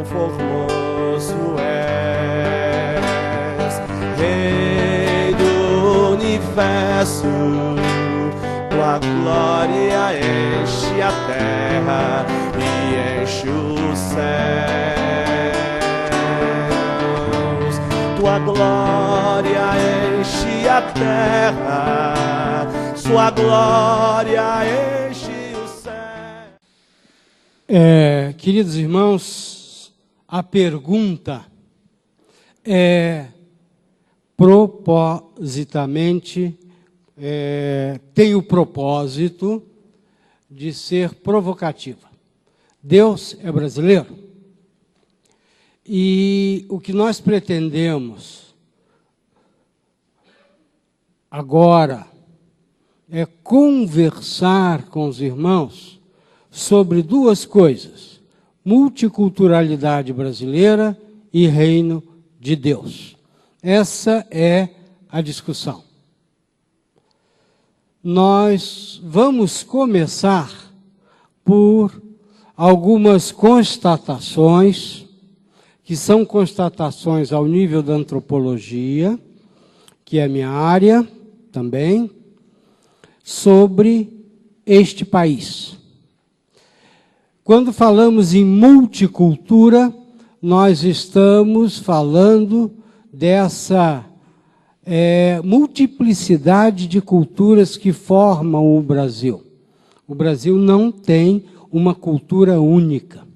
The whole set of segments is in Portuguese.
formoso és, Rei do universo. Tua glória enche a terra e enche os céus. Tua glória enche a terra, sua glória enche os céus. Queridos irmãos, a pergunta é propositamente tem o propósito de ser provocativa. Deus é brasileiro? E o que nós pretendemos agora é conversar com os irmãos sobre duas coisas: multiculturalidade brasileira e reino de Deus. Essa é a discussão. Nós vamos começar por algumas constatações, que são constatações ao nível da antropologia, que é a minha área também, sobre este país. Quando falamos em multicultura, nós estamos falando dessa multiplicidade de culturas que formam o Brasil. O Brasil não tem uma cultura única.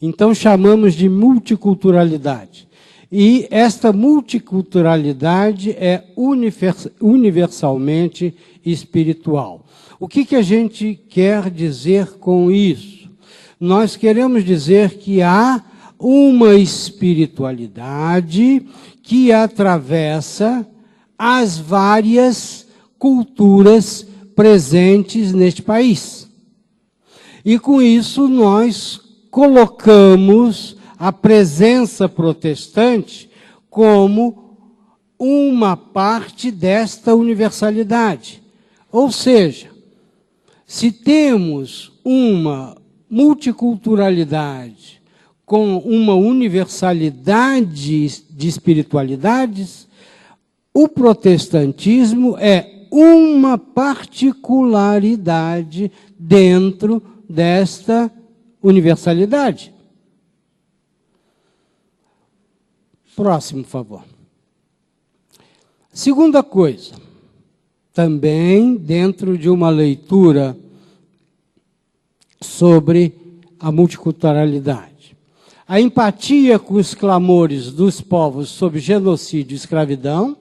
Então chamamos de multiculturalidade. E esta multiculturalidade é universalmente espiritual. O que a gente quer dizer com isso? Nós queremos dizer que há uma espiritualidade que atravessa as várias culturas presentes neste país. E com isso nós colocamos a presença protestante como uma parte desta universalidade. Ou seja, se temos uma multiculturalidade com uma universalidade de espiritualidades, o protestantismo é uma particularidade dentro desta universalidade. Próximo, por favor. Segunda coisa, também dentro de uma leitura sobre a multiculturalidade. A empatia com os clamores dos povos sobre genocídio e escravidão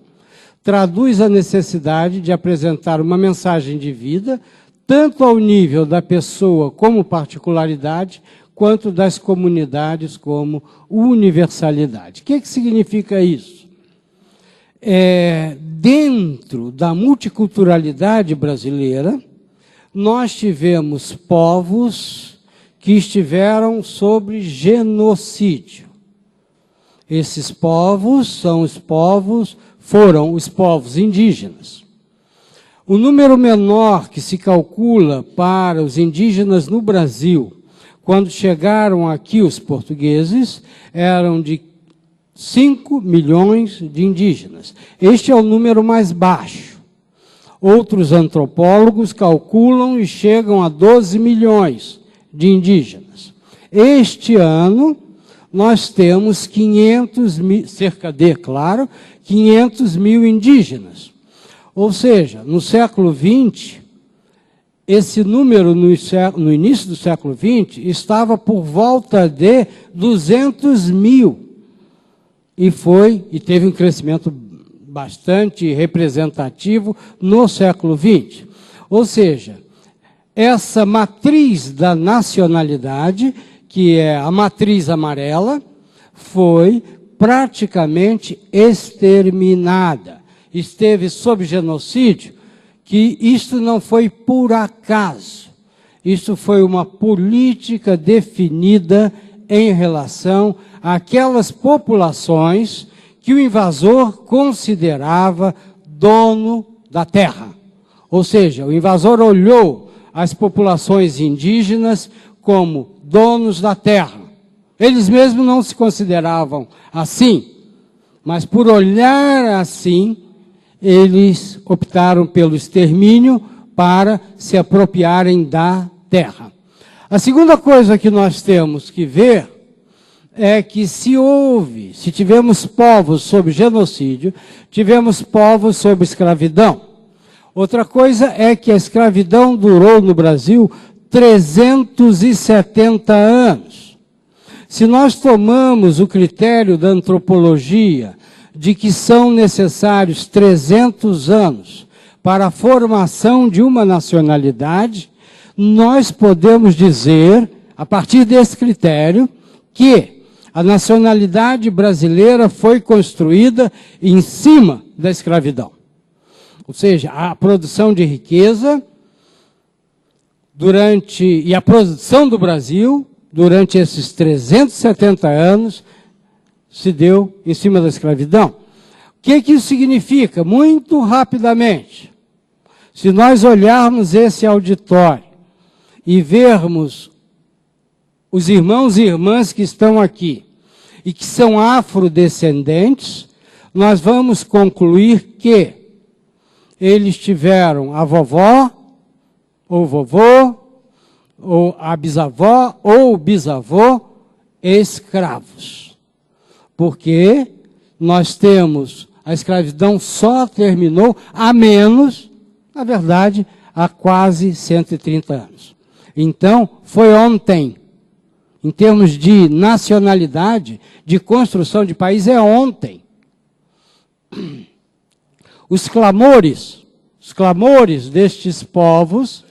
traduz a necessidade de apresentar uma mensagem de vida, tanto ao nível da pessoa como particularidade, quanto das comunidades como universalidade. O que significa isso? Dentro da multiculturalidade brasileira, nós tivemos povos que estiveram sob genocídio. Esses povos foram os povos indígenas. O número menor que se calcula para os indígenas no Brasil, quando chegaram aqui os portugueses, eram de 5 milhões de indígenas. Este é o número mais baixo. Outros antropólogos calculam e chegam a 12 milhões de indígenas. Este ano, nós temos 500 mil indígenas. Ou seja, no século XX, esse número no início do século XX estava por volta de 200 mil. E teve um crescimento bastante representativo no século XX. Ou seja, essa matriz da nacionalidade, que é a matriz amarela, foi praticamente exterminada. Esteve sob genocídio, que isto não foi por acaso. Isso foi uma política definida em relação àquelas populações que o invasor considerava dono da terra. Ou seja, o invasor olhou as populações indígenas como donos da terra. Eles mesmos não se consideravam assim, mas por olhar assim, eles optaram pelo extermínio para se apropriarem da terra. A segunda coisa que nós temos que ver é que se tivemos povos sob genocídio, tivemos povos sob escravidão. Outra coisa é que a escravidão durou no Brasil 370 anos. Se nós tomamos o critério da antropologia de que são necessários 300 anos para a formação de uma nacionalidade, nós podemos dizer, a partir desse critério, que a nacionalidade brasileira foi construída em cima da escravidão. Ou seja, a produção de riqueza e a produção do Brasil, durante esses 370 anos, se deu em cima da escravidão. O que isso significa? Muito rapidamente, se nós olharmos esse auditório e vermos os irmãos e irmãs que estão aqui e que são afrodescendentes, nós vamos concluir que eles tiveram a vovó, ou vovô, ou a bisavó, ou o bisavô, escravos. Porque nós temos, a escravidão só terminou na verdade, há quase 130 anos. Então, foi ontem. Em termos de nacionalidade, de construção de país, é ontem. Os clamores destes povos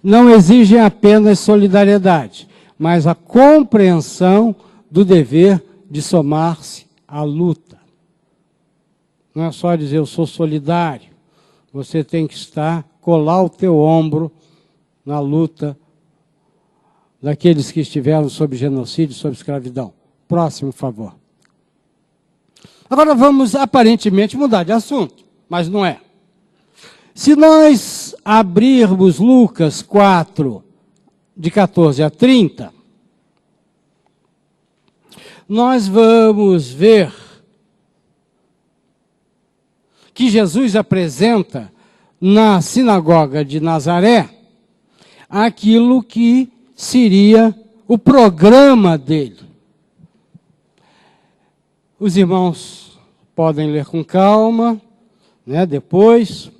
não exigem apenas solidariedade, mas a compreensão do dever de somar-se à luta. Não é só dizer eu sou solidário, você tem que colar o teu ombro na luta daqueles que estiveram sob genocídio, sob escravidão. Próximo, por favor. Agora vamos aparentemente mudar de assunto. Mas não é. Se nós abrirmos Lucas 4, de 14 a 30, nós vamos ver que Jesus apresenta na sinagoga de Nazaré aquilo que seria o programa dele. Os irmãos podem ler com calma, depois.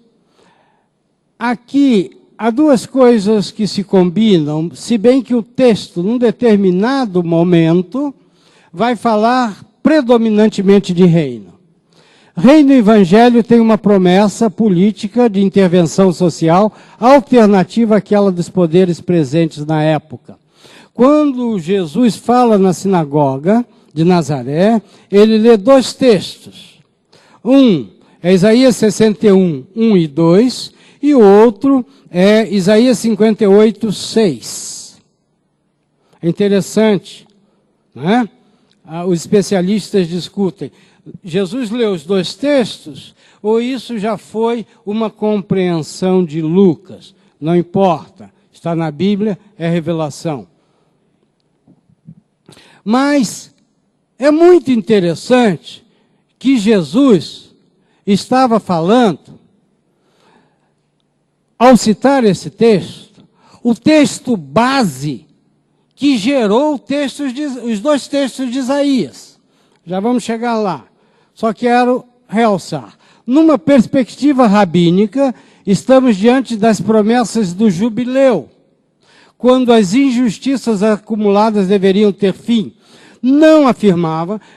Aqui há duas coisas que se combinam, se bem que o texto, num determinado momento, vai falar predominantemente de reino. Reino e evangelho tem uma promessa política de intervenção social alternativa àquela dos poderes presentes na época. Quando Jesus fala na sinagoga de Nazaré, ele lê dois textos. Um é Isaías 61, 1 e 2, e o outro é Isaías 58, 6. É interessante, não é? Os especialistas discutem. Jesus leu os dois textos, ou isso já foi uma compreensão de Lucas? Não importa, está na Bíblia, é revelação. Mas é muito interessante que Jesus estava falando, ao citar esse texto, o texto base que gerou os dois textos de Isaías. Já vamos chegar lá. Só quero realçar. Numa perspectiva rabínica, estamos diante das promessas do jubileu, quando as injustiças acumuladas deveriam ter fim.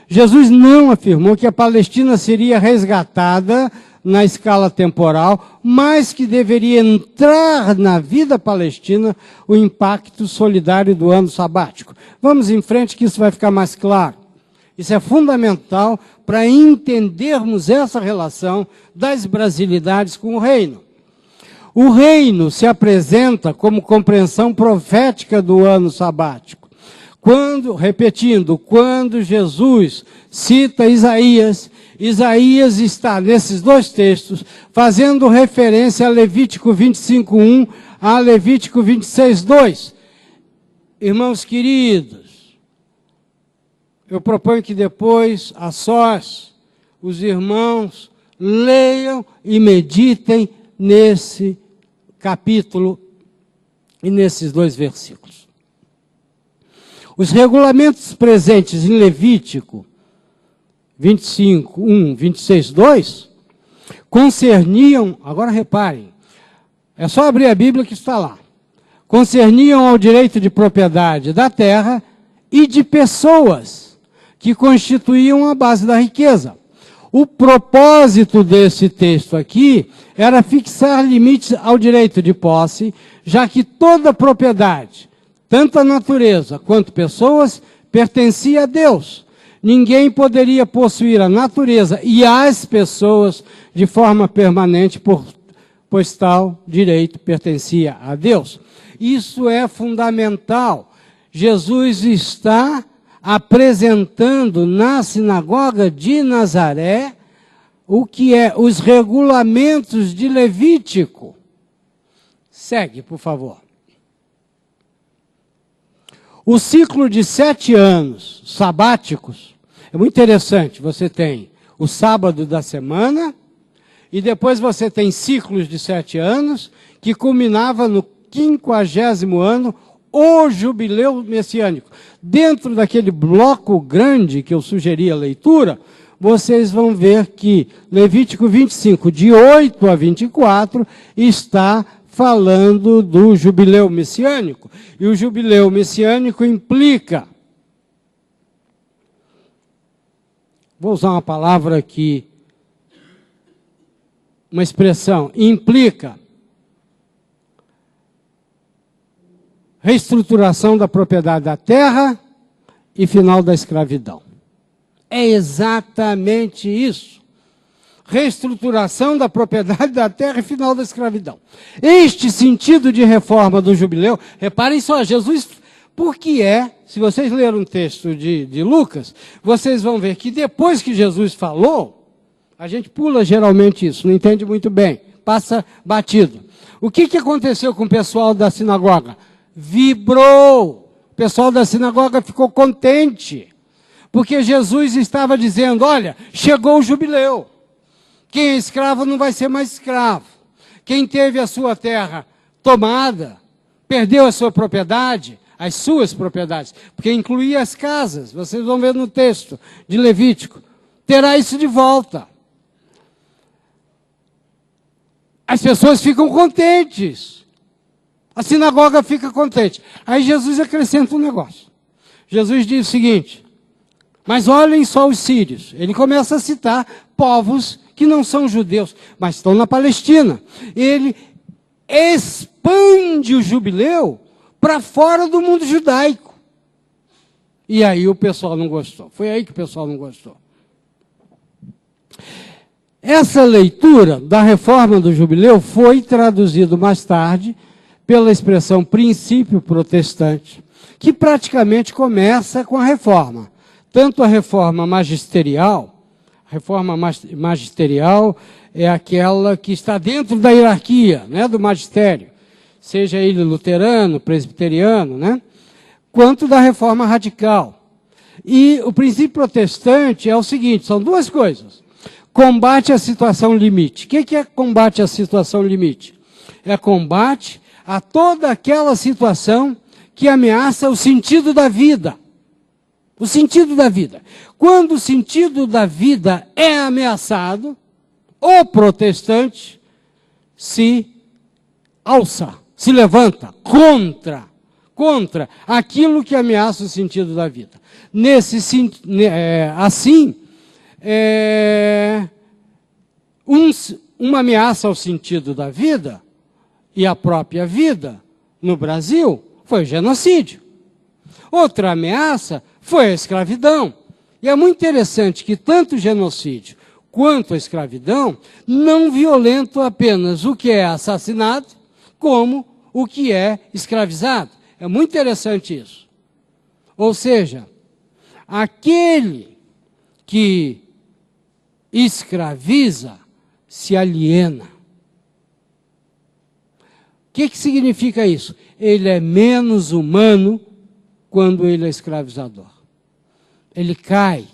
Jesus não afirmou que a Palestina seria resgatada na escala temporal, mas que deveria entrar na vida palestina o impacto solidário do ano sabático. Vamos em frente que isso vai ficar mais claro. Isso é fundamental para entendermos essa relação das brasilidades com o reino. O reino se apresenta como compreensão profética do ano sabático. Quando Jesus cita Isaías, Isaías está nesses dois textos fazendo referência a Levítico 25:1 a Levítico 26:2. Irmãos queridos, eu proponho que depois, a sós, os irmãos leiam e meditem nesse capítulo e nesses 2 versículos. Os regulamentos presentes em Levítico 25, 1, 26, 2, concerniam, agora reparem, é só abrir a Bíblia que está lá, concerniam ao direito de propriedade da terra e de pessoas que constituíam a base da riqueza. O propósito desse texto aqui era fixar limites ao direito de posse, já que toda propriedade, tanto a natureza quanto pessoas, pertencia a Deus. Ninguém poderia possuir a natureza e as pessoas de forma permanente, pois tal direito pertencia a Deus. Isso é fundamental. Jesus está apresentando na sinagoga de Nazaré o que é os regulamentos de Levítico. Segue, por favor. O ciclo de 7 anos sabáticos é muito interessante. Você tem o sábado da semana e depois você tem ciclos de 7 anos que culminava no 50º ano, o jubileu messiânico. Dentro daquele bloco grande que eu sugeri a leitura, vocês vão ver que Levítico 25, de 8 a 24, está falando do jubileu messiânico. E o jubileu messiânico implica, vou usar uma palavra aqui, uma expressão, implica reestruturação da propriedade da terra e final da escravidão. É exatamente isso. Reestruturação da propriedade da terra e final da escravidão. Este sentido de reforma do jubileu, reparem só, Jesus, porque se vocês lerem um texto de Lucas, vocês vão ver que depois que Jesus falou, a gente pula geralmente isso, não entende muito bem, passa batido. O que aconteceu com o pessoal da sinagoga? Vibrou. O pessoal da sinagoga ficou contente, porque Jesus estava dizendo, olha, chegou o jubileu. Quem é escravo não vai ser mais escravo. Quem teve a sua terra tomada, perdeu a sua propriedade, as suas propriedades, porque incluía as casas, vocês vão ver no texto de Levítico, terá isso de volta. As pessoas ficam contentes. A sinagoga fica contente. Aí Jesus acrescenta um negócio. Jesus diz o seguinte, mas olhem só os sírios. Ele começa a citar povos que não são judeus, mas estão na Palestina. Ele expande o jubileu para fora do mundo judaico. E aí o pessoal não gostou. Foi aí que o pessoal não gostou. Essa leitura da reforma do jubileu foi traduzido mais tarde pela expressão princípio protestante, que praticamente começa com a reforma. Tanto a reforma magisterial é aquela que está dentro da hierarquia, né, do magistério, seja ele luterano, presbiteriano, né, quanto da reforma radical. E o princípio protestante é o seguinte, são 2 coisas. Combate à situação limite. O que é combate à situação limite? É combate a toda aquela situação que ameaça o sentido da vida. O sentido da vida. Quando o sentido da vida é ameaçado, o protestante se alça, se levanta contra aquilo que ameaça o sentido da vida. Uma ameaça ao sentido da vida e à própria vida no Brasil foi o genocídio. Outra ameaça foi a escravidão. E é muito interessante que tanto o genocídio quanto a escravidão não violentam apenas o que é assassinado, como o que é escravizado. É muito interessante isso. Ou seja, aquele que escraviza se aliena. O que significa isso? Ele é menos humano quando ele é escravizador. ele cai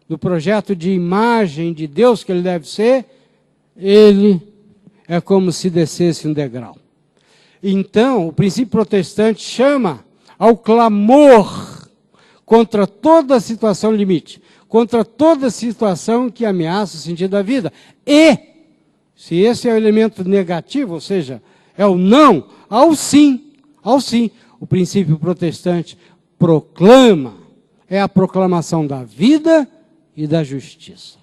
do projeto de imagem de Deus que ele deve ser, ele é como se descesse um degrau. Então, o princípio protestante chama ao clamor contra toda situação limite, contra toda situação que ameaça o sentido da vida. E, se esse é o elemento negativo, ou seja, é o não, ao sim, o princípio protestante proclama, é a proclamação da vida e da justiça.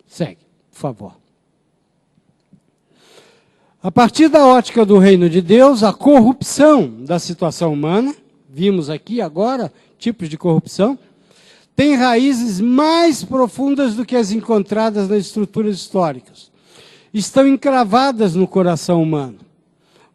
Segue, por favor. A partir da ótica do reino de Deus, a corrupção da situação humana, vimos aqui agora tipos de corrupção, tem raízes mais profundas do que as encontradas nas estruturas históricas. Estão encravadas no coração humano.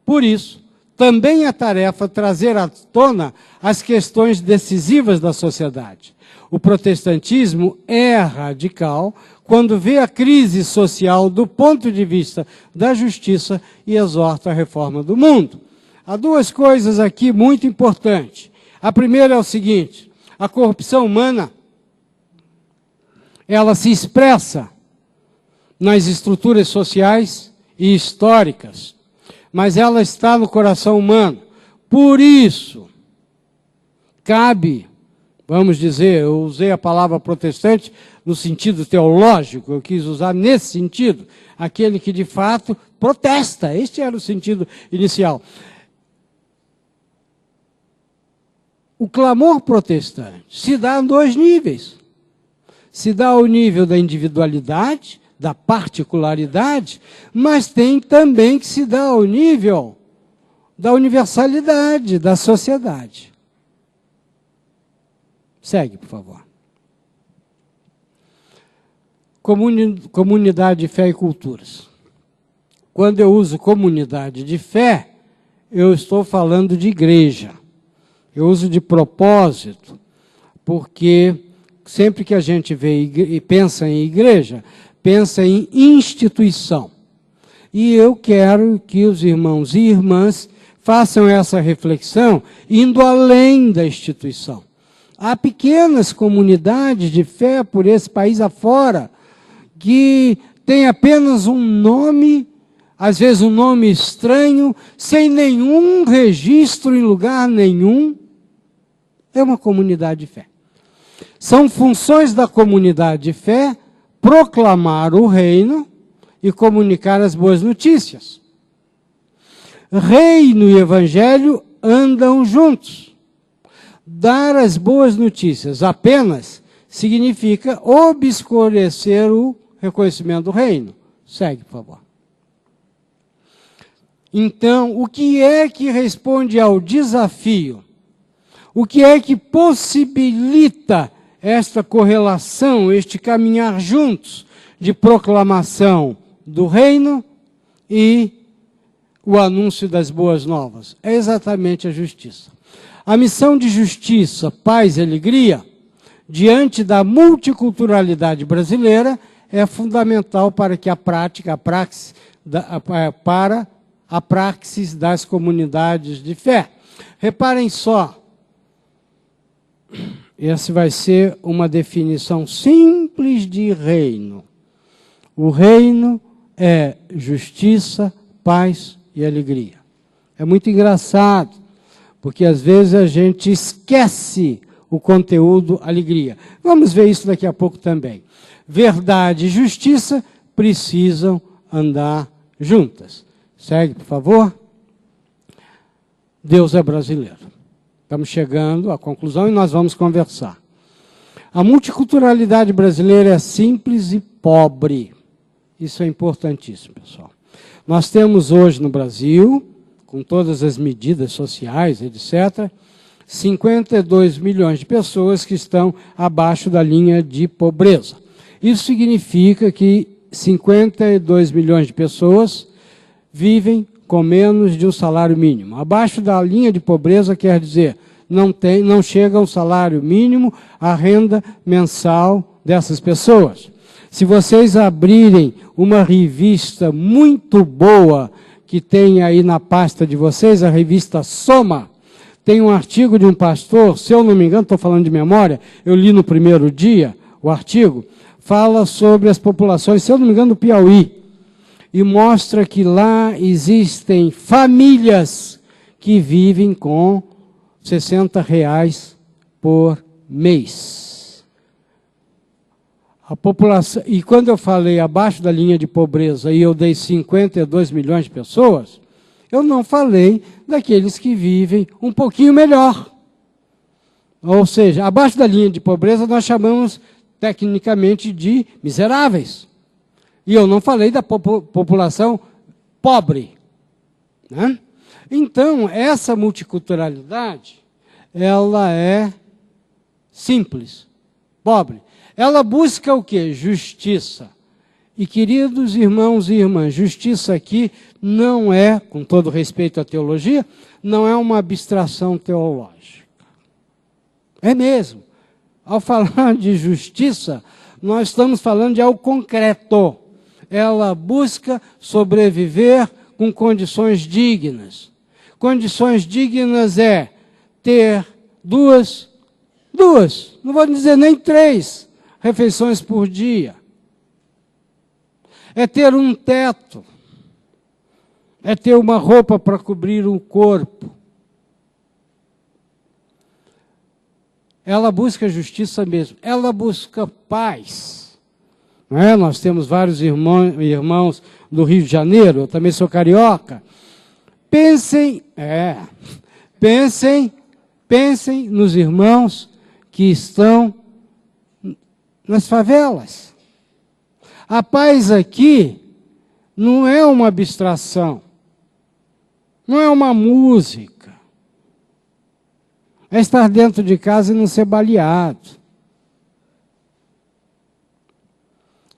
Por isso, também é tarefa trazer à tona as questões decisivas da sociedade. O protestantismo é radical quando vê a crise social do ponto de vista da justiça e exorta a reforma do mundo. Há duas coisas aqui muito importantes. A primeira é o seguinte: a corrupção humana, ela se expressa nas estruturas sociais e históricas, mas ela está no coração humano. Por isso, cabe, vamos dizer, eu usei a palavra protestante no sentido teológico, eu quis usar nesse sentido, aquele que de fato protesta, este era o sentido inicial. O clamor protestante se dá em dois níveis. Se dá ao nível da individualidade, da particularidade, mas tem também que se dar ao nível da universalidade, da sociedade. Segue, por favor. Comunidade de fé e culturas. Quando eu uso comunidade de fé, eu estou falando de igreja. Eu uso de propósito, porque sempre que a gente vê e pensa em igreja, pensa em instituição. E eu quero que os irmãos e irmãs façam essa reflexão indo além da instituição. Há pequenas comunidades de fé por esse país afora que têm apenas um nome, às vezes um nome estranho, sem nenhum registro em lugar nenhum. É uma comunidade de fé. São funções da comunidade de fé proclamar o reino e comunicar as boas notícias. Reino e evangelho andam juntos. Dar as boas notícias apenas significa obscurecer o reconhecimento do reino. Segue, por favor. Então, o que é que responde ao desafio? O que é que possibilita esta correlação, este caminhar juntos de proclamação do reino e o anúncio das boas novas? É exatamente a justiça. A missão de justiça, paz e alegria, diante da multiculturalidade brasileira, é fundamental para que a praxis das comunidades de fé. Reparem só, essa vai ser uma definição simples de reino. O reino é justiça, paz e alegria. É muito engraçado, porque às vezes a gente esquece o conteúdo alegria. Vamos ver isso daqui a pouco também. Verdade e justiça precisam andar juntas. Segue, por favor. Deus é brasileiro. Estamos chegando à conclusão e nós vamos conversar. A multiculturalidade brasileira é simples e pobre. Isso é importantíssimo, pessoal. Nós temos hoje no Brasil, com todas as medidas sociais, etc., 52 milhões de pessoas que estão abaixo da linha de pobreza. Isso significa que 52 milhões de pessoas vivem com menos de um salário mínimo. Abaixo da linha de pobreza quer dizer, não chega ao salário mínimo a renda mensal dessas pessoas. Se vocês abrirem uma revista muito boa que tem aí na pasta de vocês, a revista Soma, Tem um artigo de um pastor, se eu não me engano, estou falando de memória, eu li no primeiro dia o artigo, fala sobre as populações, se eu não me engano, do Piauí, e mostra que lá existem famílias que vivem com R$60 por mês. A população, e quando eu falei abaixo da linha de pobreza e eu dei 52 milhões de pessoas, eu não falei daqueles que vivem um pouquinho melhor. Ou seja, abaixo da linha de pobreza nós chamamos tecnicamente de miseráveis. E eu não falei da população pobre, né? Então, essa multiculturalidade, ela é simples, pobre. Ela busca o quê? Justiça. E, queridos irmãos e irmãs, justiça aqui não é, com todo respeito à teologia, não é uma abstração teológica. É mesmo. Ao falar de justiça, nós estamos falando de algo concreto. Ela busca sobreviver com condições dignas. Condições dignas é ter duas, não vou dizer nem 3 refeições por dia. É ter um teto. É ter uma roupa para cobrir o corpo. Ela busca justiça mesmo. Ela busca paz. Não é? Nós temos vários irmãos do Rio de Janeiro, eu também sou carioca. Pensem nos irmãos que estão nas favelas. A paz aqui não é uma abstração, não é uma música, é estar dentro de casa e não ser baleado.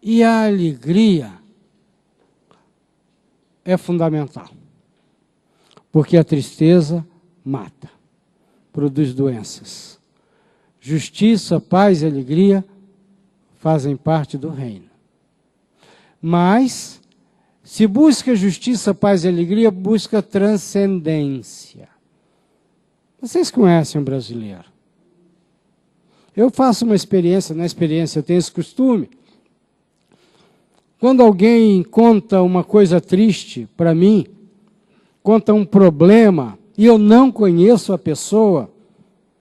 E a alegria é fundamental, porque a tristeza mata, produz doenças. Justiça, paz e alegria fazem parte do reino. Mas, se busca justiça, paz e alegria, busca transcendência. Vocês conhecem um brasileiro? Eu faço uma experiência, na experiência eu tenho esse costume. Quando alguém conta uma coisa triste para mim, conta um problema, e eu não conheço a pessoa,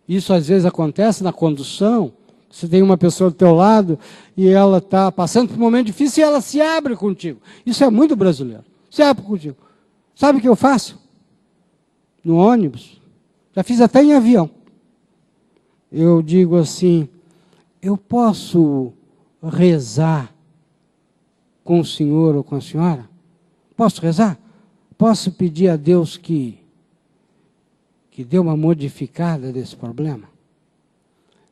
isso às vezes acontece na condução, você tem uma pessoa do teu lado e ela está passando por um momento difícil e ela se abre contigo. Isso é muito brasileiro. Se abre contigo. Sabe o que eu faço? No ônibus. Já fiz até em avião. Eu digo assim, eu posso rezar com o senhor ou com a senhora? Posso rezar? Posso pedir a Deus que dê uma modificada desse problema?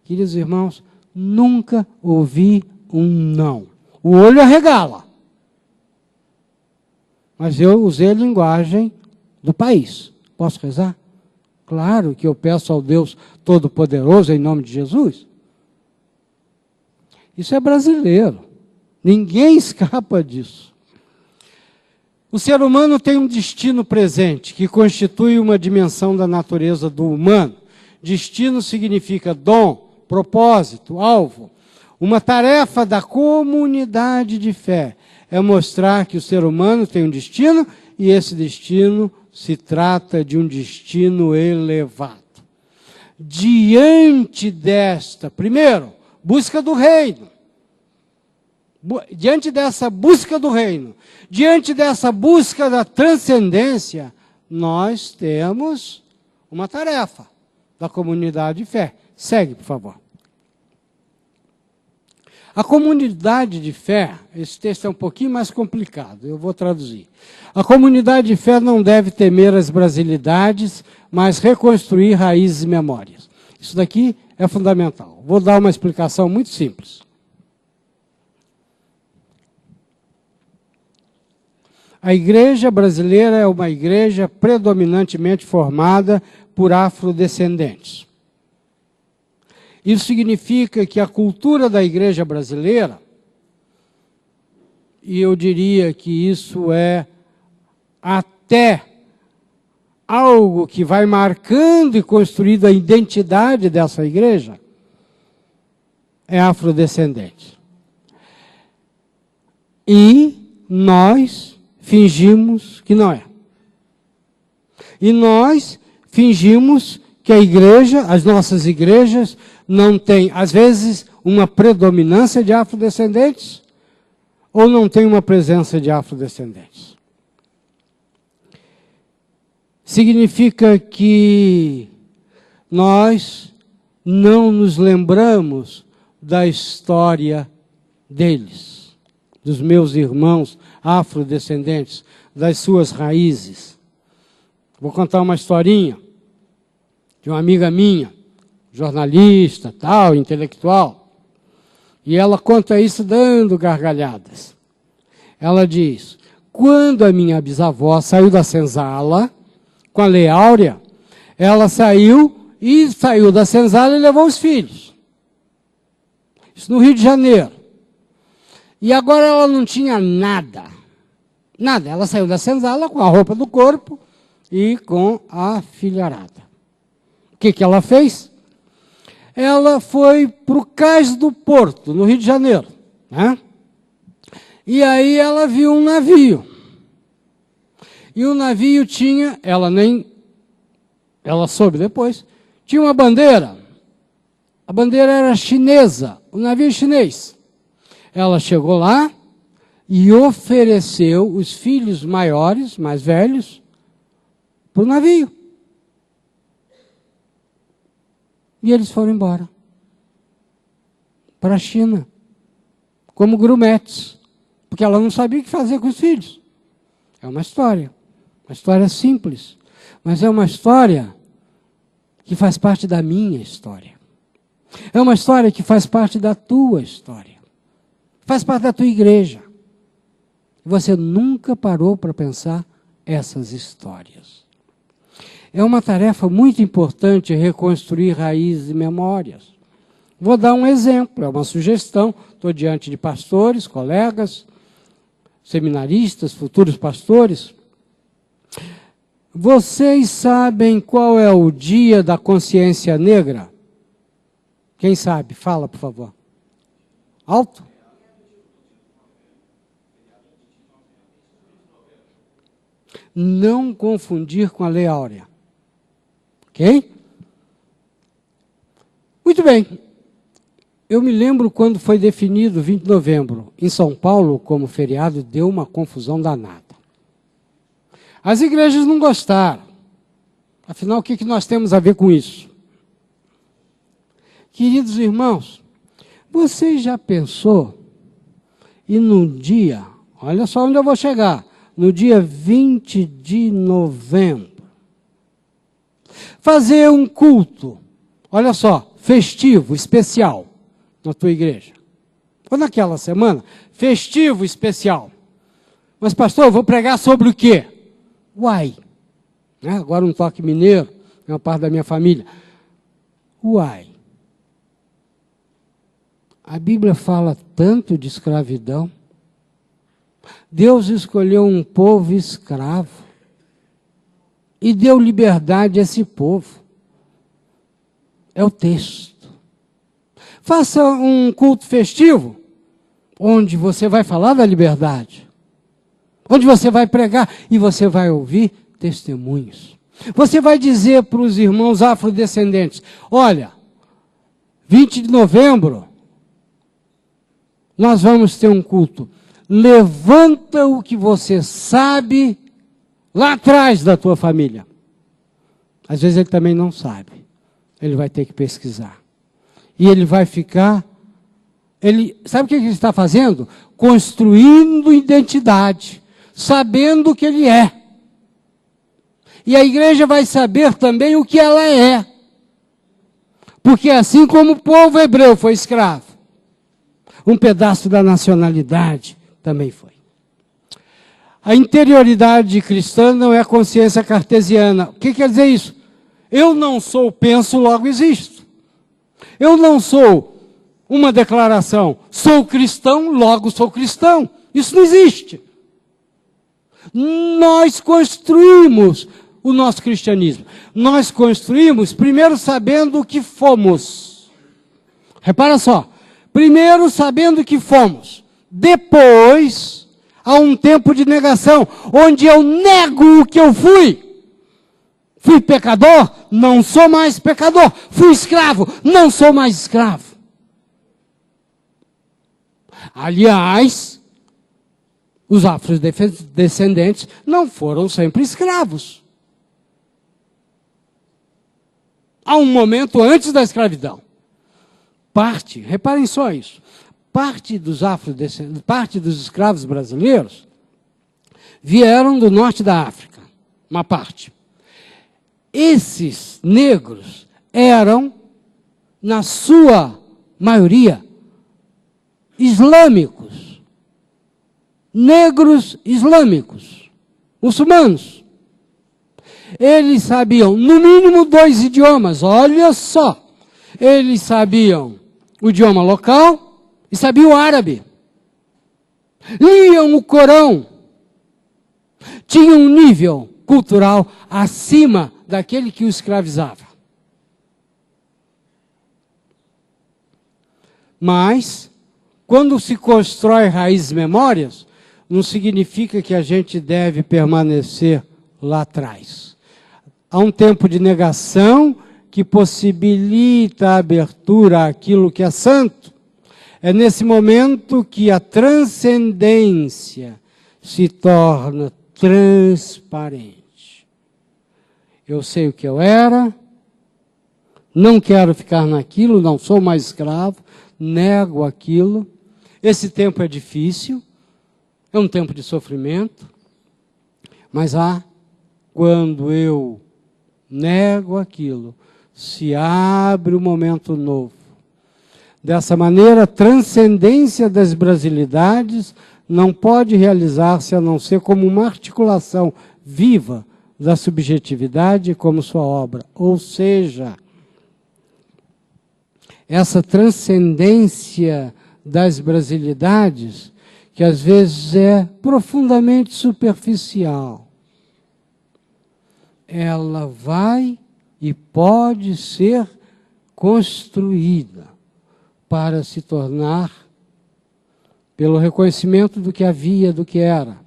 Queridos irmãos, nunca ouvi um não. O olho arregala. Mas eu usei a linguagem do país. Posso rezar? Claro que eu peço ao Deus Todo-Poderoso em nome de Jesus. Isso é brasileiro. Ninguém escapa disso. O ser humano tem um destino presente, que constitui uma dimensão da natureza do humano. Destino significa dom, propósito, alvo. Uma tarefa da comunidade de fé é mostrar que o ser humano tem um destino e esse destino se trata de um destino elevado. Diante desta, primeiro, busca do reino. Diante dessa busca do reino, diante dessa busca da transcendência, nós temos uma tarefa da comunidade de fé. Segue, por favor. A comunidade de fé, esse texto é um pouquinho mais complicado, eu vou traduzir. A comunidade de fé não deve temer as brasilidades, mas reconstruir raízes e memórias. Isso daqui é fundamental. Vou dar uma explicação muito simples. A igreja brasileira é uma igreja predominantemente formada por afrodescendentes. Isso significa que a cultura da igreja brasileira, e eu diria que isso é até algo que vai marcando e construindo a identidade dessa igreja, é afrodescendente. E nós fingimos que não é. E nós fingimos que a igreja, as nossas igrejas, não têm, às vezes, uma predominância de afrodescendentes, ou não tem uma presença de afrodescendentes. Significa que nós não nos lembramos da história deles, dos meus irmãos afrodescendentes, das suas raízes. Vou contar uma historinha de uma amiga minha, jornalista, tal, intelectual, e ela conta isso dando gargalhadas. Ela diz, quando a minha bisavó saiu da senzala, com a Lei Áurea, ela saiu da senzala e levou os filhos. Isso no Rio de Janeiro. E agora ela não tinha nada. Nada. Ela saiu da senzala com a roupa do corpo e com a filharada. O que ela fez? Ela foi para o Cais do Porto, no Rio de Janeiro. Né? E aí ela viu um navio. E o navio tinha, ela soube depois, tinha uma bandeira. A bandeira era chinesa, o navio chinês. Ela chegou lá e ofereceu os filhos maiores, mais velhos, para o navio. E eles foram embora. Para a China. Como grumetes. Porque ela não sabia o que fazer com os filhos. É uma história simples. Mas é uma história que faz parte da minha história. É uma história que faz parte da tua história. Faz parte da tua igreja. Você nunca parou para pensar essas histórias. É uma tarefa muito importante reconstruir raízes e memórias. Vou dar um exemplo, é uma sugestão. Estou diante de pastores, colegas, seminaristas, futuros pastores. Vocês sabem qual é o dia da consciência negra? Quem sabe? Fala, por favor. Alto? Não confundir com a Lei Áurea. Ok? Muito bem. Eu me lembro quando foi definido 20 de novembro em São Paulo como feriado, deu uma confusão danada. As igrejas não gostaram. Afinal, o que nós temos a ver com isso? Queridos irmãos, você já pensou e no dia, olha só onde eu vou chegar, no dia 20 de novembro, fazer um culto, olha só, festivo, especial, na tua igreja. Ou naquela semana, festivo, especial. Mas pastor, eu vou pregar sobre o quê? Uai. Agora um toque mineiro, é uma parte da minha família. Uai. A Bíblia fala tanto de escravidão. Deus escolheu um povo escravo e deu liberdade a esse povo. É o texto. Faça um culto festivo, onde você vai falar da liberdade, onde você vai pregar e você vai ouvir testemunhos. Você vai dizer para os irmãos afrodescendentes, olha, 20 de novembro, nós vamos ter um culto. Levanta o que você sabe lá atrás da tua família. Às vezes ele também não sabe. Ele vai ter que pesquisar. E ele vai ficar... sabe o que ele está fazendo? Construindo identidade. Sabendo o que ele é. E a igreja vai saber também o que ela é. Porque assim como o povo hebreu foi escravo, um pedaço da nacionalidade também foi. A interioridade cristã não é a consciência cartesiana. O que quer dizer isso? Eu não sou, penso, logo existo. Eu não sou uma declaração, sou cristão, logo sou cristão. Isso não existe. Nós construímos o nosso cristianismo. Nós construímos primeiro sabendo o que fomos. Repara só. Primeiro sabendo o que fomos. Depois, há um tempo de negação, onde eu nego o que eu fui. Fui pecador? Não sou mais pecador. Fui escravo? Não sou mais escravo. Aliás, os afrodescendentes não foram sempre escravos. Há um momento antes da escravidão. Reparem só isso, parte dos afrodescendentes, parte dos escravos brasileiros vieram do norte da África, uma parte. Esses negros eram, na sua maioria, islâmicos, negros islâmicos, muçulmanos. Eles sabiam, no mínimo, 2 idiomas, olha só. Eles sabiam o idioma local e sabiam o árabe. Liam o Corão. Tinham um nível cultural acima daquele que o escravizava. Mas, quando se constrói raízes memórias, não significa que a gente deve permanecer lá atrás. Há um tempo de negação que possibilita a abertura àquilo que é santo. É nesse momento que a transcendência se torna transparente. Eu sei o que eu era, não quero ficar naquilo, não sou mais escravo, nego aquilo. Esse tempo é difícil, é um tempo de sofrimento, mas quando eu nego aquilo, se abre um momento novo. Dessa maneira, a transcendência das brasilidades não pode realizar-se a não ser como uma articulação viva da subjetividade como sua obra. Ou seja, essa transcendência das brasilidades, que às vezes é profundamente superficial, ela vai e pode ser construída para se tornar, pelo reconhecimento do que havia, do que era,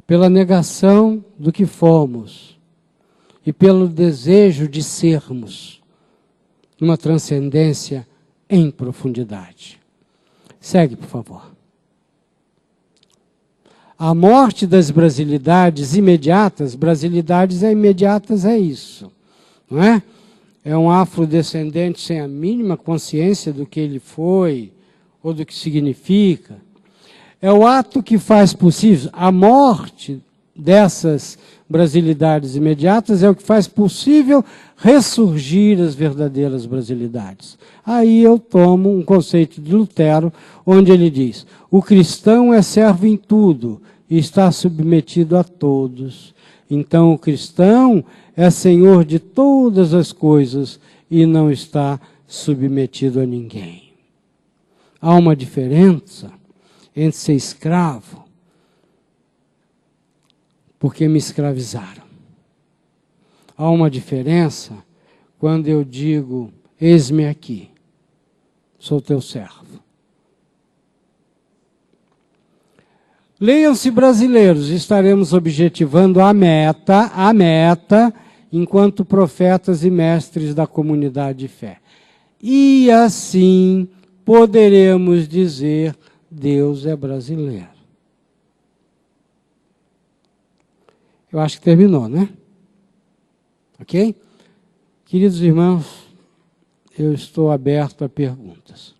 pela negação do que fomos e pelo desejo de sermos, uma transcendência em profundidade. Segue, por favor. A morte das brasilidades imediatas, brasilidades imediatas é isso, não é? É um afrodescendente sem a mínima consciência do que ele foi ou do que significa. É o ato que faz possível, a morte dessas brasilidades imediatas é o que faz possível ressurgir as verdadeiras brasilidades. Aí eu tomo um conceito de Lutero, onde ele diz: o cristão é servo em tudo e está submetido a todos. Então o cristão é senhor de todas as coisas e não está submetido a ninguém. Há uma diferença entre ser escravo, porque me escravizaram. Há uma diferença quando eu digo: eis-me aqui, sou teu servo. Leiam-se brasileiros, estaremos objetivando a meta, enquanto profetas e mestres da comunidade de fé. E assim poderemos dizer: Deus é brasileiro. Eu acho que terminou, né? Ok? Queridos irmãos, eu estou aberto a perguntas.